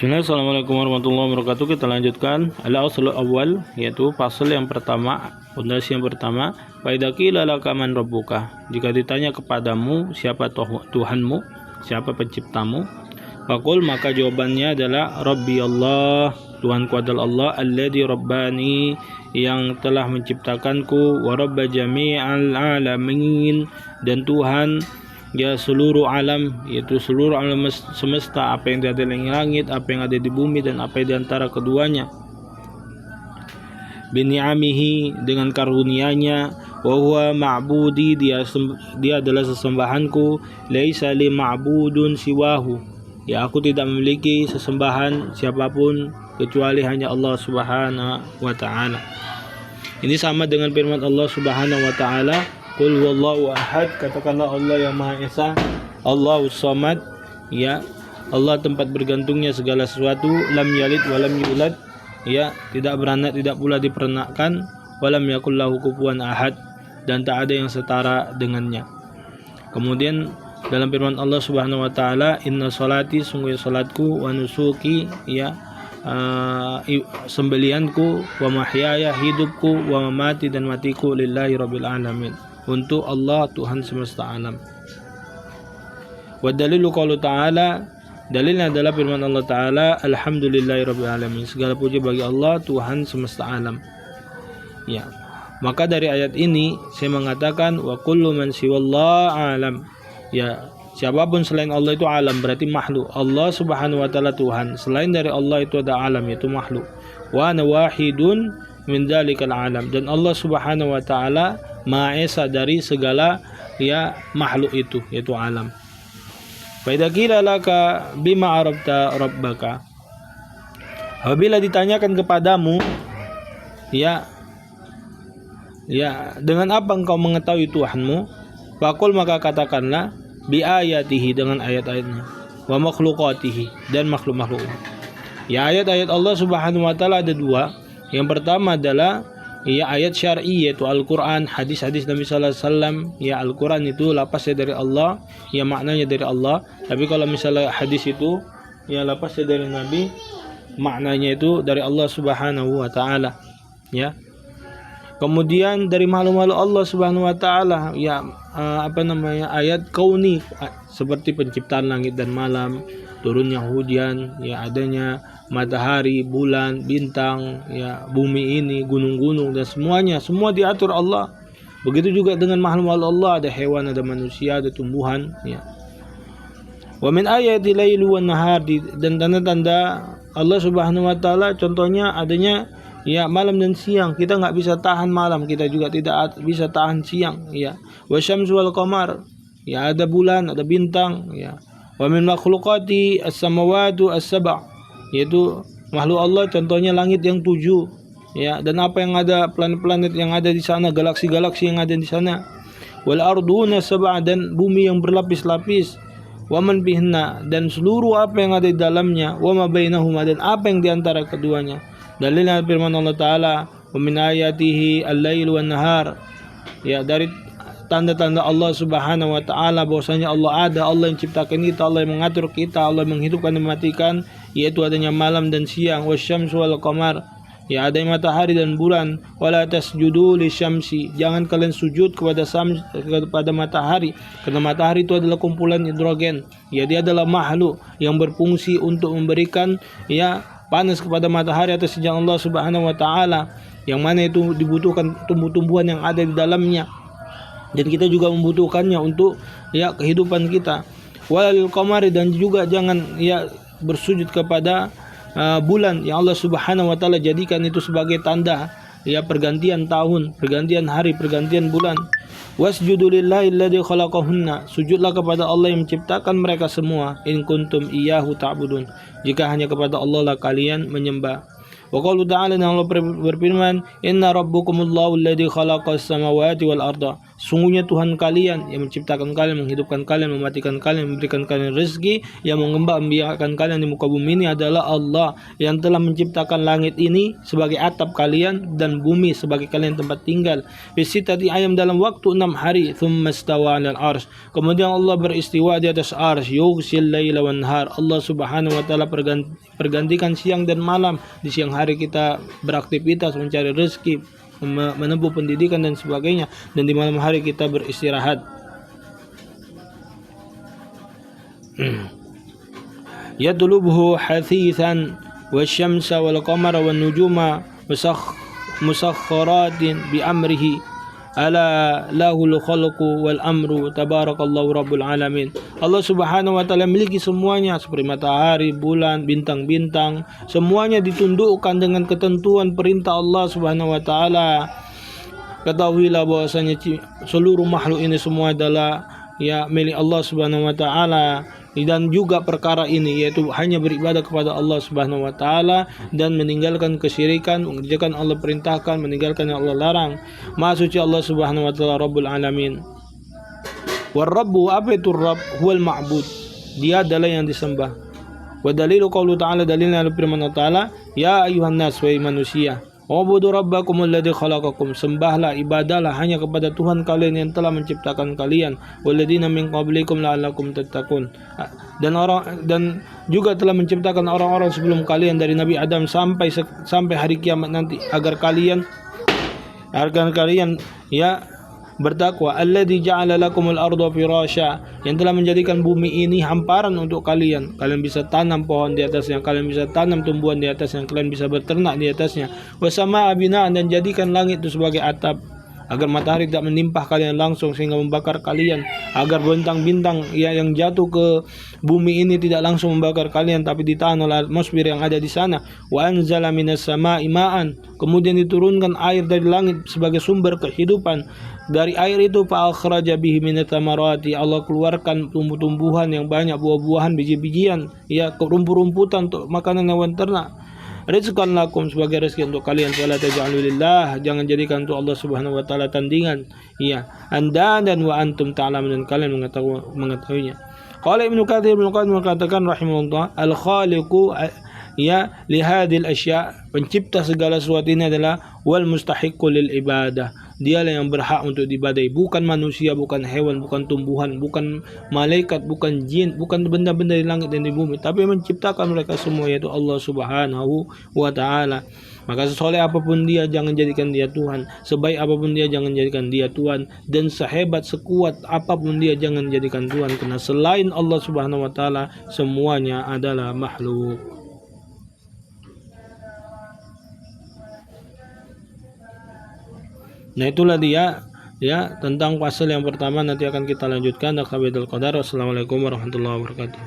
Bismillahirrahmanirrahim. Assalamualaikum warahmatullahi wabarakatuh. Kita lanjutkan al-aslul awal, yaitu pasal yang pertama, fondasi yang pertama. Fa idza qila laka man rabbuka, jika ditanya kepadamu siapa Tuhanmu, siapa penciptamu, faqul, maka jawabannya adalah Rabbi Allah, Tuhanku adalah Allah, alladzi rabbani, yang telah menciptakanku, wa rabba jami'al alamin, dan Tuhan ya seluruh alam, yaitu seluruh alam semesta, apa yang ada di langit, apa yang ada di bumi, dan apa yang di antara keduanya. Bini'amihi, dengan karunia-Nya, wa huwa ma'budi, dia adalah sesembahanku, laisa li ma'budun siwahu, ya aku tidak memiliki sesembahan siapapun kecuali hanya Allah Subhanahu wa taala. Ini sama dengan firman Allah Subhanahu wa taala, Qul huwallahu ahad, katakanlah Allah yang Maha Esa, Allahus Samad, ya Allah tempat bergantungnya segala sesuatu, lam yalid walam yulad, ya tidak beranak tidak pula diperanakkan, walam yakul lahu kufuwan ahad, dan tak ada yang setara dengannya. Kemudian dalam firman Allah Subhanahu wa taala, inna sholati, sungguh salatku, wa nusuki, ya sembelianku, wa mahyaya, hidupku, wa mamati, dan matiku, lillahi rabbil alamin, untuk Allah Tuhan semesta alam. Wa dalilu qaulu ta'ala, dalilnya adalah firman Allah Ta'ala, alhamdulillahirabbil alamin, segala puji bagi Allah Tuhan semesta alam. Ya, maka dari ayat ini saya mengatakan wa kullu man siwallahu alam, ya siapapun selain Allah itu alam, berarti makhluk. Allah Subhanahu wa taala Tuhan, selain dari Allah itu ada alam, yaitu makhluk. Wa ana wahidun min dzalikal alam, dan Allah Subhanahu wa taala Maha Esa dari segala ya makhluk itu, yaitu alam. Fa idza qila laka bima arabta rabbaka, apabila ditanyakan kepadamu ya dengan apa engkau mengetahui Tuhanmu, faqul, maka katakanlah bi ayatihi, dengan ayat-ayatnya, wa makhluqatihi, dan makhluk-makhluknya. Ya, ayat-ayat Allah Subhanahu wa taala ada dua. Yang pertama adalah ya ayat syar'i, yaitu Al-Qur'an, hadis-hadis Nabi sallallahu alaihi wasallam. Ya, Al-Qur'an itu lapasnya dari Allah, ya maknanya dari Allah. Tapi kalau misalnya hadis itu ya lapasnya dari Nabi, maknanya itu dari Allah Subhanahu wa taala. Ya. Kemudian dari makhluk-makhluk Allah Subhanahu wa taala, ya ayat kauni, seperti penciptaan langit dan malam, turunnya hujan, ya adanya matahari, bulan, bintang, ya bumi ini, gunung-gunung, dan semuanya, semua diatur Allah. Begitu juga dengan makhluk-makhluk Allah, ada hewan, ada manusia, ada tumbuhan, ya. Wa min ayati laili wan nahar, dan tanda-tanda Allah Subhanahu wa taala contohnya adanya ya malam dan siang. Kita nggak bisa tahan malam, kita juga tidak bisa tahan siang, ya. Wasyamsu wal qamar, ya ada bulan, ada bintang, ya. Wa min makhluqati as-samawati as-sab', yaitu makhluk Allah contohnya langit yang 7, ya, dan apa yang ada, planet-planet yang ada di sana, galaksi-galaksi yang ada di sana. Wal arduna sab'a, dan bumi yang berlapis-lapis. Wa man bihinna, dan seluruh apa yang ada di dalamnya. Wa ma bainahuma, dan apa yang di antara keduanya. Dalilnya firman Allah Ta'ala, wa min ayatihi al-lail wan nahar, ya dari tanda-tanda Allah Subhanahu wa taala bahwasanya Allah ada, Allah yang ciptakan kita, Allah yang mengatur kita, Allah yang menghidupkan dan mematikan, yaitu adanya malam dan siang. Wasyamsu wal qamar, ya ada matahari dan bulan. Wala tasjudu lisyamsi, jangan kalian sujud kepada matahari, karena matahari itu adalah kumpulan hidrogen, ya dia adalah makhluk yang berfungsi untuk memberikan ya panas kepada matahari atas izin Allah Subhanahu wa taala, yang mana itu dibutuhkan tumbuh-tumbuhan yang ada di dalamnya, dan kita juga membutuhkannya untuk ya kehidupan kita. Walil qamari, dan juga jangan ya bersujud kepada bulan yang Allah Subhanahu wa taala jadikan itu sebagai tanda ya pergantian tahun, pergantian hari, pergantian bulan. Wasjudu lillahi alladzi khalaqahunna, sujudlah kepada Allah yang menciptakan mereka semua. In kuntum iyyahu ta'budun, jika hanya kepada Allah lah kalian menyembah. Wa qalu ta'ala, dan Allah berfirman, inna rabbukumullahu alladzi khalaqas samawati wal arda, Sungguhnya Tuhan kalian yang menciptakan kalian, menghidupkan kalian, mematikan kalian, memberikan kalian rezeki, yang mengembangbiakan kalian di muka bumi ini adalah Allah, yang telah menciptakan langit ini sebagai atap kalian dan bumi sebagai kalian tempat tinggal. Fi ayam dalam waktu 6 hari. Thumma stawa 'alal arsy. Kemudian Allah beristiwa di atas arsy. Yughsil laila wan nahar. Allah Subhanahu wa taala pergantikan siang dan malam. Di siang hari kita beraktivitas mencari rezeki, menempuh pendidikan dan sebagainya, dan di malam hari kita beristirahat. Yatlubuhu hathithan wasyamsa wal qamara wan nujuma musakhkharatin bi amrihi ala lahul khalqu wal amru tabarakallahu rabbul alamin. Allah Subhanahu wa taala memiliki semuanya, seperti matahari, bulan, bintang-bintang, semuanya ditundukkan dengan ketentuan perintah Allah Subhanahu wa taala. Ketahuilah bahwasanya seluruh makhluk ini semua adalah milik Allah Subhanahu wa taala, dan juga perkara ini yaitu hanya beribadah kepada Allah Subhanahu wa taala dan meninggalkan kesyirikan, mengerjakan Allah perintahkan, meninggalkan yang Allah larang. Maha suci Allah Subhanahu wa taala Rabbul alamin. War-Rabbu, apa itu Rabb? Huwal ma'bud. Dia adalah yang disembah. Wa dalilu qaulu ta'ala, dalilnya adalah firman Allah Ta'ala, ya ayuhan nas, wahai manusia, ubudu rabbakum alladzi khalaqakum. Sembahlah, ibadahlah hanya kepada Tuhan kalian yang telah menciptakan kalian. Walladzina min qablikum la'allakum tattaqun. Dan juga telah menciptakan orang-orang sebelum kalian dari Nabi Adam sampai hari kiamat nanti, agar kalian bertakwa. Alladzi ja'ala lakumul arda firasya, yang telah menjadikan bumi ini hamparan untuk kalian. Kalian bisa tanam pohon di atasnya, kalian bisa tanam tumbuhan di atasnya, kalian bisa berternak di atasnya. Wasamaa binaan, dan jadikan langit itu sebagai atap, agar matahari tidak menimpah kalian langsung sehingga membakar kalian, agar bintang-bintang yang jatuh ke bumi ini tidak langsung membakar kalian tapi ditahan oleh atmosfer yang ada di sana. Wa anzala minas samaa'i ma'an, kemudian diturunkan air dari langit sebagai sumber kehidupan. Dari air itu fa akhraja bihi minat tamarati, Allah keluarkan tumbuh-tumbuhan yang banyak, buah-buahan, biji-bijian, rumput-rumputan untuk makanan hewan ternak. Rizqan lakum, sebagai rezeki untuk kalian. Wala taj'alu lillah, jangan jadikan untuk Allah Subhanahu wa taala tandingan. Anda dan wa antum ta'lamun, dan kalian mengetahuinya. Qala Ibnu Katsir mengatakan rahimahullah, al-khaliqu li hadhil asya, pencipta segala sesuatu ini adalah wal mustahiqqu lil ibadah. Dialah yang berhak untuk diibadahi, bukan manusia, bukan hewan, bukan tumbuhan, bukan malaikat, bukan jin, bukan benda-benda di langit dan di bumi, tapi menciptakan mereka semua, yaitu Allah Subhanahu wa taala. Maka sesoleh apapun dia, jangan jadikan dia Tuhan. Sebaik apapun dia, jangan jadikan dia Tuhan. Dan sehebat, sekuat apapun dia, jangan jadikan Tuhan. Karena selain Allah Subhanahu wa taala, semuanya adalah makhluk. Nah, itulah dia tentang pasal yang pertama. Nanti akan kita lanjutkan. Wassalamualaikum warahmatullahi wabarakatuh.